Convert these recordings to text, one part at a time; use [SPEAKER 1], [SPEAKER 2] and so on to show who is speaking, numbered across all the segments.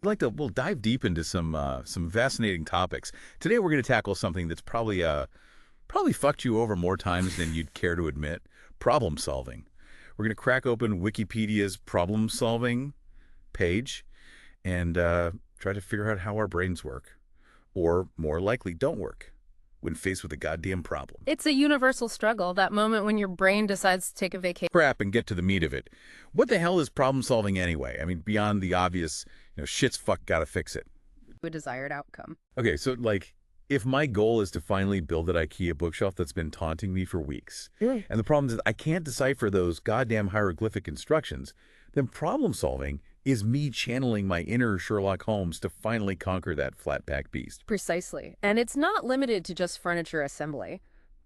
[SPEAKER 1] We'll dive deep into some fascinating topics. Today we're going to tackle something that's probably fucked you over more times than you'd care to admit. Problem solving. We're going to crack open Wikipedia's problem solving page and try to figure out how our brains work, or more likely don't work, when faced with a goddamn problem.
[SPEAKER 2] It's a universal struggle, that moment when your brain decides to take a vacation.
[SPEAKER 1] Crap, and get to the meat of it. What the hell is problem solving anyway? I mean, beyond the obvious, shit's fuck, gotta fix it.
[SPEAKER 2] A desired outcome.
[SPEAKER 1] Okay, so if my goal is to finally build that IKEA bookshelf that's been taunting me for weeks, and the problem is I can't decipher those goddamn hieroglyphic instructions, then problem solving is me channeling my inner Sherlock Holmes to finally conquer that flat-pack beast.
[SPEAKER 2] Precisely. And it's not limited to just furniture assembly.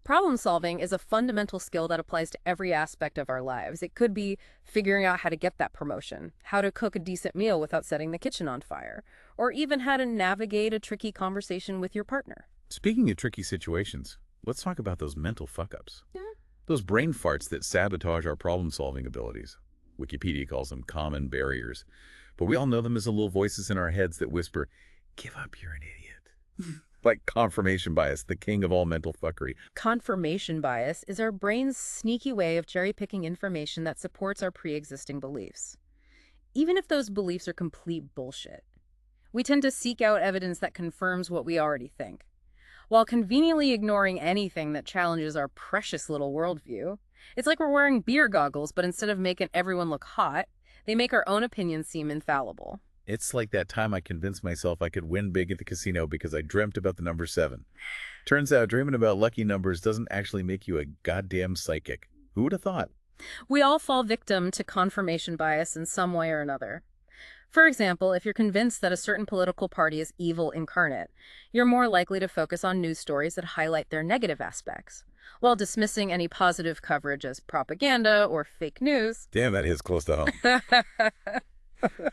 [SPEAKER 2] Problem solving is a fundamental skill that applies to every aspect of our lives. It could be figuring out how to get that promotion, how to cook a decent meal without setting the kitchen on fire, or even how to navigate a tricky conversation with your partner.
[SPEAKER 1] Speaking of tricky situations, let's talk about those mental fuck-ups.
[SPEAKER 2] Yeah.
[SPEAKER 1] Those brain farts that sabotage our problem-solving abilities. Wikipedia calls them common barriers. But we all know them as the little voices in our heads that whisper, "Give up, you're an idiot." Like confirmation bias, the king of all mental fuckery.
[SPEAKER 2] Confirmation bias is our brain's sneaky way of cherry-picking information that supports our pre-existing beliefs. Even if those beliefs are complete bullshit, we tend to seek out evidence that confirms what we already think, while conveniently ignoring anything that challenges our precious little worldview. It's like we're wearing beer goggles, but instead of making everyone look hot, they make our own opinions seem infallible.
[SPEAKER 1] It's like that time I convinced myself I could win big at the casino because I dreamt about the number 7. Turns out dreaming about lucky numbers doesn't actually make you a goddamn psychic. Who would have thought?
[SPEAKER 2] We all fall victim to confirmation bias in some way or another. For example, if you're convinced that a certain political party is evil incarnate, you're more likely to focus on news stories that highlight their negative aspects, while dismissing any positive coverage as propaganda or fake news.
[SPEAKER 1] Damn, that hits close to home.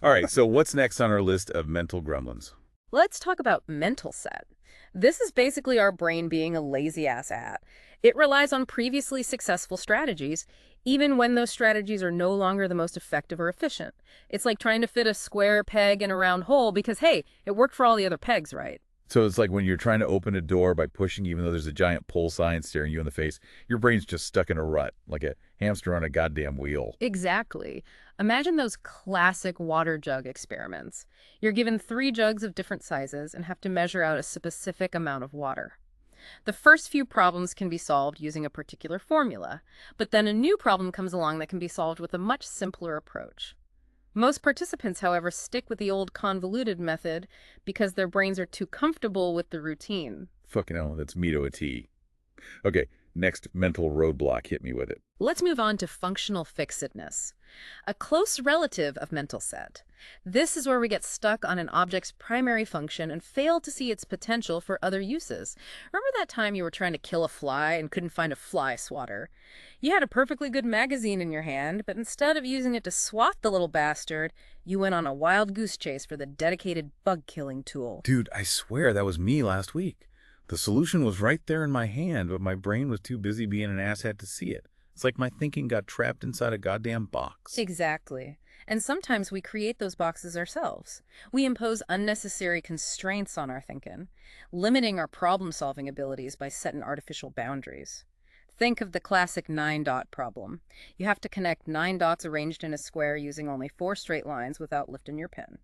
[SPEAKER 1] All right, so what's next on our list of mental gremlins?
[SPEAKER 2] Let's talk about mental set. This is basically our brain being a lazy-ass at. It relies on previously successful strategies, even when those strategies are no longer the most effective or efficient. It's like trying to fit a square peg in a round hole because, hey, it worked for all the other pegs, right?
[SPEAKER 1] So it's like when you're trying to open a door by pushing, even though there's a giant pull sign staring you in the face, your brain's just stuck in a rut, like a hamster on a goddamn wheel.
[SPEAKER 2] Exactly. Imagine those classic water jug experiments. You're given 3 jugs of different sizes and have to measure out a specific amount of water. The first few problems can be solved using a particular formula, but then a new problem comes along that can be solved with a much simpler approach. Most participants, however, stick with the old convoluted method because their brains are too comfortable with the routine.
[SPEAKER 1] Fucking hell, that's me to a T. Okay, next mental roadblock, hit me with it.
[SPEAKER 2] Let's move on to functional fixedness, a close relative of mental set. This is where we get stuck on an object's primary function and fail to see its potential for other uses. Remember that time you were trying to kill a fly and couldn't find a fly swatter? You had a perfectly good magazine in your hand, but instead of using it to swat the little bastard, you went on a wild goose chase for the dedicated bug-killing tool.
[SPEAKER 1] Dude, I swear that was me last week. The solution was right there in my hand, but my brain was too busy being an asshat to see it. It's like my thinking got trapped inside a goddamn box.
[SPEAKER 2] Exactly. And sometimes we create those boxes ourselves. We impose unnecessary constraints on our thinking, limiting our problem-solving abilities by setting artificial boundaries. Think of the classic 9-dot problem. You have to connect 9 dots arranged in a square using only 4 straight lines without lifting your pen.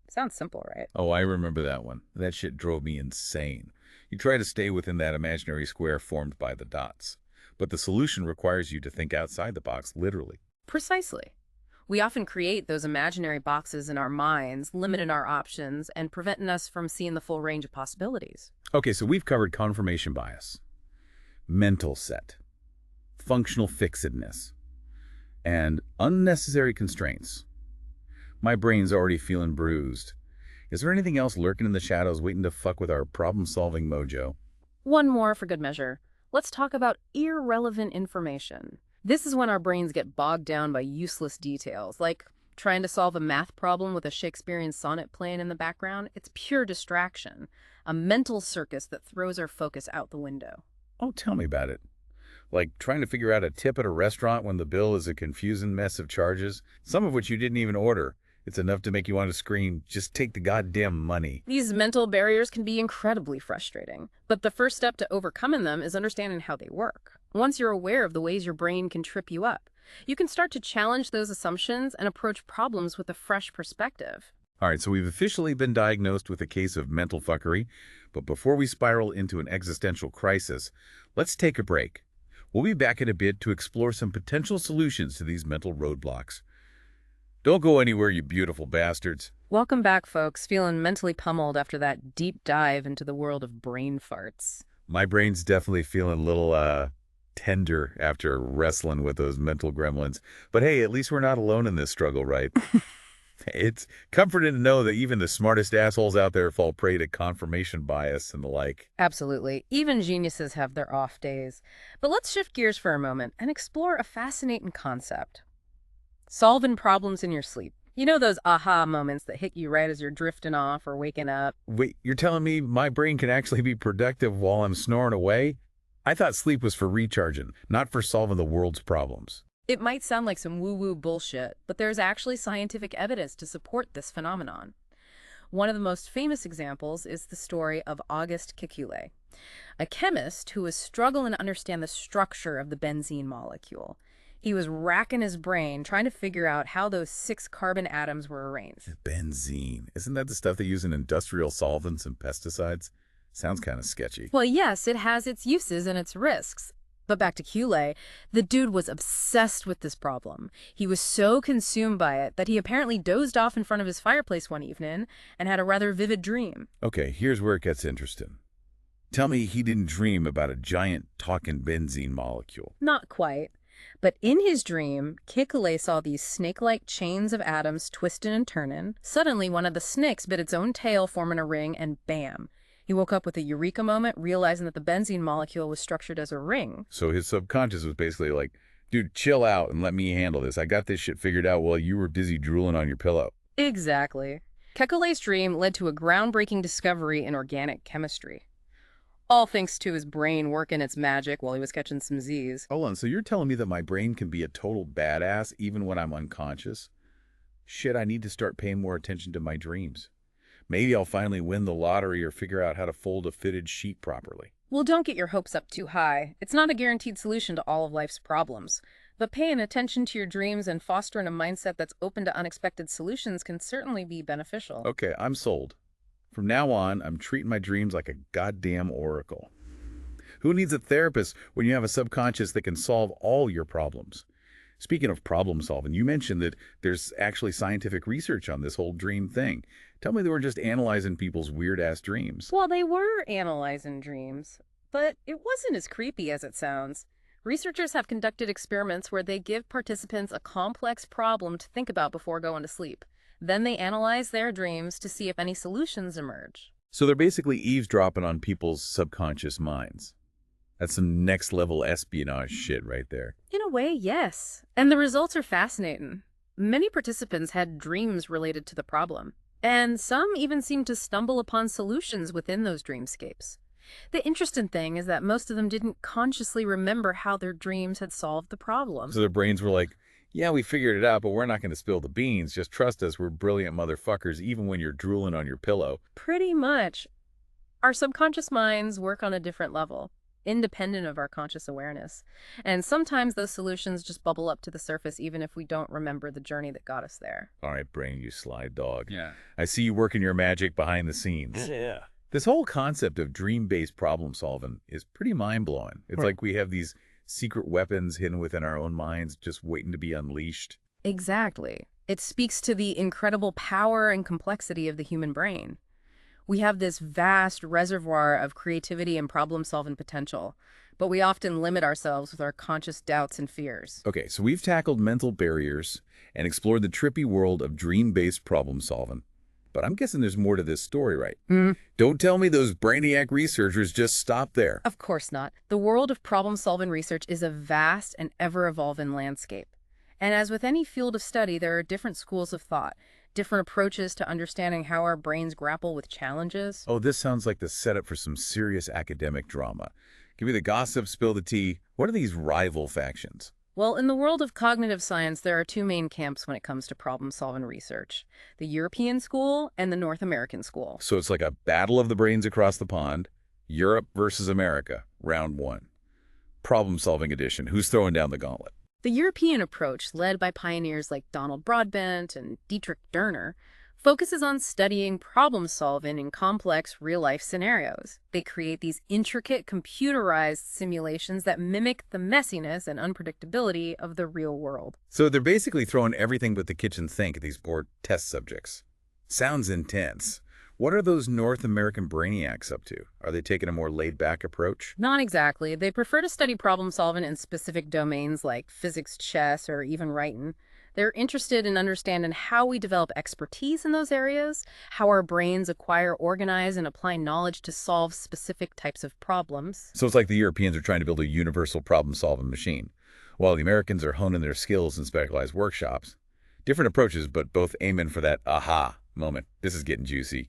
[SPEAKER 2] Sounds simple, right?
[SPEAKER 1] Oh, I remember that one. That shit drove me insane. You try to stay within that imaginary square formed by the dots, but the solution requires you to think outside the box, literally.
[SPEAKER 2] Precisely. We often create those imaginary boxes in our minds, limiting our options and preventing us from seeing the full range of possibilities.
[SPEAKER 1] Okay, so we've covered confirmation bias, mental set, functional fixedness, and unnecessary constraints. My brain's already feeling bruised. Is there anything else lurking in the shadows waiting to fuck with our problem-solving mojo?
[SPEAKER 2] One more for good measure. Let's talk about irrelevant information. This is when our brains get bogged down by useless details, like trying to solve a math problem with a Shakespearean sonnet playing in the background. It's pure distraction, a mental circus that throws our focus out the window.
[SPEAKER 1] Oh, tell me about it. Like trying to figure out a tip at a restaurant when the bill is a confusing mess of charges, some of which you didn't even order, It's enough to make you want to scream, just take the goddamn money.
[SPEAKER 2] These mental barriers can be incredibly frustrating, but the first step to overcoming them is understanding how they work. Once you're aware of the ways your brain can trip you up, you can start to challenge those assumptions and approach problems with a fresh perspective.
[SPEAKER 1] All right, so we've officially been diagnosed with a case of mental fuckery, but before we spiral into an existential crisis, let's take a break. We'll be back in a bit to explore some potential solutions to these mental roadblocks. Don't go anywhere, you beautiful bastards.
[SPEAKER 2] Welcome back, folks. Feeling mentally pummeled after that deep dive into the world of brain farts.
[SPEAKER 1] My brain's definitely feeling a little, tender after wrestling with those mental gremlins. But hey, at least we're not alone in this struggle, right? It's comforting to know that even the smartest assholes out there fall prey to confirmation bias and the like.
[SPEAKER 2] Absolutely. Even geniuses have their off days. But let's shift gears for a moment and explore a fascinating concept. Solving problems in your sleep. You know those aha moments that hit you right as you're drifting off or waking up?
[SPEAKER 1] Wait, you're telling me my brain can actually be productive while I'm snoring away? I thought sleep was for recharging, not for solving the world's problems.
[SPEAKER 2] It might sound like some woo-woo bullshit, but there's actually scientific evidence to support this phenomenon. One of the most famous examples is the story of Auguste Kekule, a chemist who was struggling to understand the structure of the benzene molecule. He was racking his brain trying to figure out how those 6 carbon atoms were arranged.
[SPEAKER 1] Benzene. Isn't that the stuff they use in industrial solvents and pesticides? Sounds kind of sketchy.
[SPEAKER 2] Well, yes, it has its uses and its risks. But back to Kule, the dude was obsessed with this problem. He was so consumed by it that he apparently dozed off in front of his fireplace one evening and had a rather vivid dream.
[SPEAKER 1] Okay, here's where it gets interesting. Tell me he didn't dream about a giant talking benzene molecule.
[SPEAKER 2] Not quite. But in his dream, Kekule saw these snake-like chains of atoms twisting and turning. Suddenly, one of the snakes bit its own tail, forming a ring, and bam! He woke up with a eureka moment, realizing that the benzene molecule was structured as a ring.
[SPEAKER 1] So his subconscious was basically like, dude, chill out and let me handle this. I got this shit figured out while you were busy drooling on your pillow.
[SPEAKER 2] Exactly. Kekule's dream led to a groundbreaking discovery in organic chemistry. All thanks to his brain working its magic while he was catching some Z's.
[SPEAKER 1] Hold on, so you're telling me that my brain can be a total badass even when I'm unconscious? Shit, I need to start paying more attention to my dreams. Maybe I'll finally win the lottery or figure out how to fold a fitted sheet properly.
[SPEAKER 2] Well, don't get your hopes up too high. It's not a guaranteed solution to all of life's problems. But paying attention to your dreams and fostering a mindset that's open to unexpected solutions can certainly be beneficial.
[SPEAKER 1] Okay, I'm sold. From now on, I'm treating my dreams like a goddamn oracle. Who needs a therapist when you have a subconscious that can solve all your problems? Speaking of problem solving, you mentioned that there's actually scientific research on this whole dream thing. Tell me they were just analyzing people's weird-ass dreams.
[SPEAKER 2] Well, they were analyzing dreams, but it wasn't as creepy as it sounds. Researchers have conducted experiments where they give participants a complex problem to think about before going to sleep. Then they analyze their dreams to see if any solutions emerge.
[SPEAKER 1] So they're basically eavesdropping on people's subconscious minds. That's some next-level espionage shit right there.
[SPEAKER 2] In a way, yes. And the results are fascinating. Many participants had dreams related to the problem, and some even seemed to stumble upon solutions within those dreamscapes. The interesting thing is that most of them didn't consciously remember how their dreams had solved the problem.
[SPEAKER 1] So their brains were like, yeah, we figured it out, but we're not going to spill the beans. Just trust us, we're brilliant motherfuckers, even when you're drooling on your pillow.
[SPEAKER 2] Pretty much. Our subconscious minds work on a different level, independent of our conscious awareness. And sometimes those solutions just bubble up to the surface even if we don't remember the journey that got us there.
[SPEAKER 1] All right, brain, you sly dog.
[SPEAKER 3] Yeah.
[SPEAKER 1] I see you working your magic behind the scenes.
[SPEAKER 3] Yeah.
[SPEAKER 1] This whole concept of dream-based problem solving is pretty mind-blowing. It's like we have these secret weapons hidden within our own minds just waiting to be unleashed.
[SPEAKER 2] Exactly. It speaks to the incredible power and complexity of the human brain. We have this vast reservoir of creativity and problem-solving potential, but we often limit ourselves with our conscious doubts and fears.
[SPEAKER 1] Okay, so we've tackled mental barriers and explored the trippy world of dream-based problem solving. But I'm guessing there's more to this story, right? Don't tell me those brainiac researchers just stopped there.
[SPEAKER 2] Of course not. The world of problem-solving research is a vast and ever-evolving landscape. And as with any field of study, there are different schools of thought, different approaches to understanding how our brains grapple with challenges.
[SPEAKER 1] Oh, this sounds like the setup for some serious academic drama. Give me the gossip, spill the tea. What are these rival factions?
[SPEAKER 2] Well, in the world of cognitive science, there are two main camps when it comes to problem-solving research: the European school and the North American school.
[SPEAKER 1] So it's like a battle of the brains across the pond. Europe versus America, round one. Problem-solving edition. Who's throwing down the gauntlet?
[SPEAKER 2] The European approach, led by pioneers like Donald Broadbent and Dietrich Derner, focuses on studying problem solving in complex real-life scenarios. They create these intricate computerized simulations that mimic the messiness and unpredictability of the real world.
[SPEAKER 1] So they're basically throwing everything but the kitchen sink at these board test subjects. Sounds intense. What are those North American brainiacs up to? Are they taking a more laid-back approach?
[SPEAKER 2] Not exactly. They prefer to study problem solving in specific domains like physics, chess, or even writing. They're interested in understanding how we develop expertise in those areas, how our brains acquire, organize, and apply knowledge to solve specific types of problems.
[SPEAKER 1] So it's like the Europeans are trying to build a universal problem-solving machine, while the Americans are honing their skills in specialized workshops. Different approaches, but both aiming for that aha moment. This is getting juicy.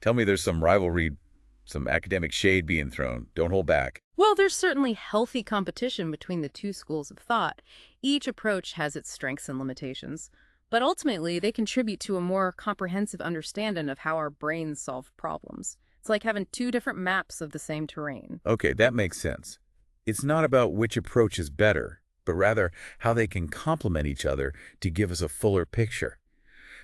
[SPEAKER 1] Tell me there's some rivalry, some academic shade being thrown. Don't hold back.
[SPEAKER 2] Well, there's certainly healthy competition between the two schools of thought. Each approach has its strengths and limitations, but ultimately they contribute to a more comprehensive understanding of how our brains solve problems. It's like having two different maps of the same terrain.
[SPEAKER 1] Okay, that makes sense. It's not about which approach is better, but rather how they can complement each other to give us a fuller picture.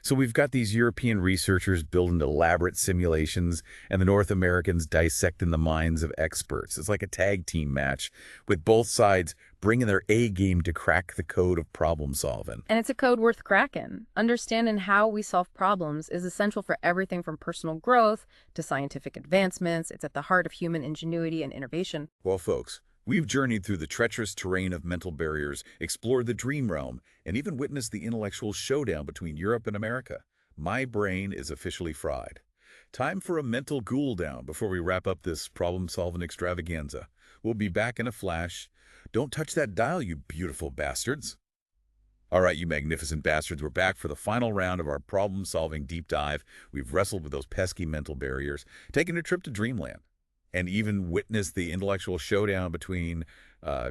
[SPEAKER 1] So we've got these European researchers building elaborate simulations and the North Americans dissecting the minds of experts. It's like a tag team match with both sides bringing their A game to crack the code of problem solving.
[SPEAKER 2] And it's a code worth cracking. Understanding how we solve problems is essential for everything from personal growth to scientific advancements. It's at the heart of human ingenuity and innovation.
[SPEAKER 1] Well, folks, we've journeyed through the treacherous terrain of mental barriers, explored the dream realm, and even witnessed the intellectual showdown between Europe and America. My brain is officially fried. Time for a mental cool down before we wrap up this problem-solving extravaganza. We'll be back in a flash. Don't touch that dial, you beautiful bastards. All right, you magnificent bastards, we're back for the final round of our problem-solving deep dive. We've wrestled with those pesky mental barriers, taken a trip to dreamland, and even witnessed the intellectual showdown between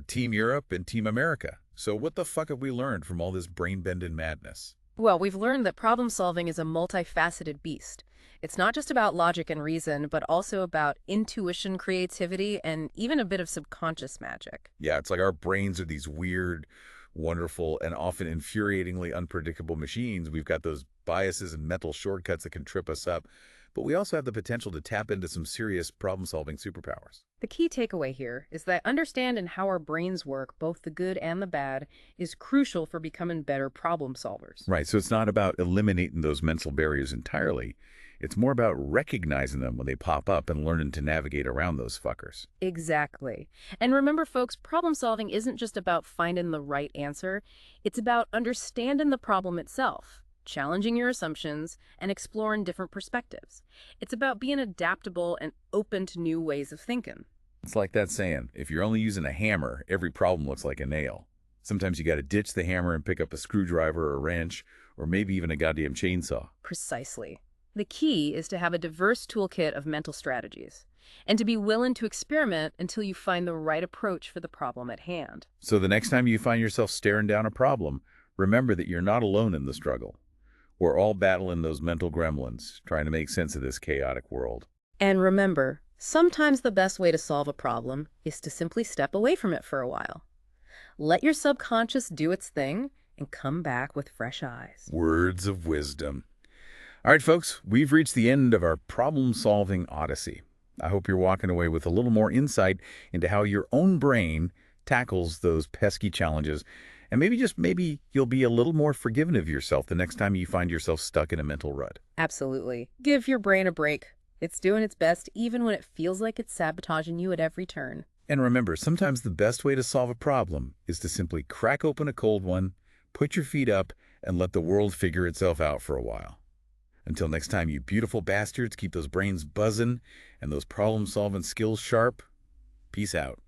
[SPEAKER 1] Team Europe and Team America. So what the fuck have we learned from all this brain-bending madness?
[SPEAKER 2] Well, we've learned that problem solving is a multifaceted beast. It's not just about logic and reason, but also about intuition, creativity, and even a bit of subconscious magic.
[SPEAKER 1] Yeah, it's like our brains are these weird, wonderful, and often infuriatingly unpredictable machines. We've got those biases and mental shortcuts that can trip us up, but we also have the potential to tap into some serious problem-solving superpowers.
[SPEAKER 2] The key takeaway here is that understanding how our brains work, both the good and the bad, is crucial for becoming better problem solvers.
[SPEAKER 1] Right, so it's not about eliminating those mental barriers entirely. It's more about recognizing them when they pop up and learning to navigate around those fuckers.
[SPEAKER 2] Exactly. And remember, folks, problem solving isn't just about finding the right answer. It's about understanding the problem itself, challenging your assumptions, and exploring different perspectives. It's about being adaptable and open to new ways of thinking.
[SPEAKER 1] It's like that saying, if you're only using a hammer, every problem looks like a nail. Sometimes you got to ditch the hammer and pick up a screwdriver or a wrench, or maybe even a goddamn chainsaw.
[SPEAKER 2] Precisely. The key is to have a diverse toolkit of mental strategies, and to be willing to experiment until you find the right approach for the problem at hand.
[SPEAKER 1] So the next time you find yourself staring down a problem, remember that you're not alone in the struggle. We're all battling those mental gremlins, trying to make sense of this chaotic world.
[SPEAKER 2] And remember, sometimes the best way to solve a problem is to simply step away from it for a while. Let your subconscious do its thing and come back with fresh eyes.
[SPEAKER 1] Words of wisdom. All right, folks, we've reached the end of our problem-solving odyssey. I hope you're walking away with a little more insight into how your own brain tackles those pesky challenges, and maybe you'll be a little more forgiving of yourself the next time you find yourself stuck in a mental rut.
[SPEAKER 2] Absolutely. Give your brain a break. It's doing its best even when it feels like it's sabotaging you at every turn.
[SPEAKER 1] And remember, sometimes the best way to solve a problem is to simply crack open a cold one, put your feet up, and let the world figure itself out for a while. Until next time, you beautiful bastards, keep those brains buzzing and those problem-solving skills sharp. Peace out.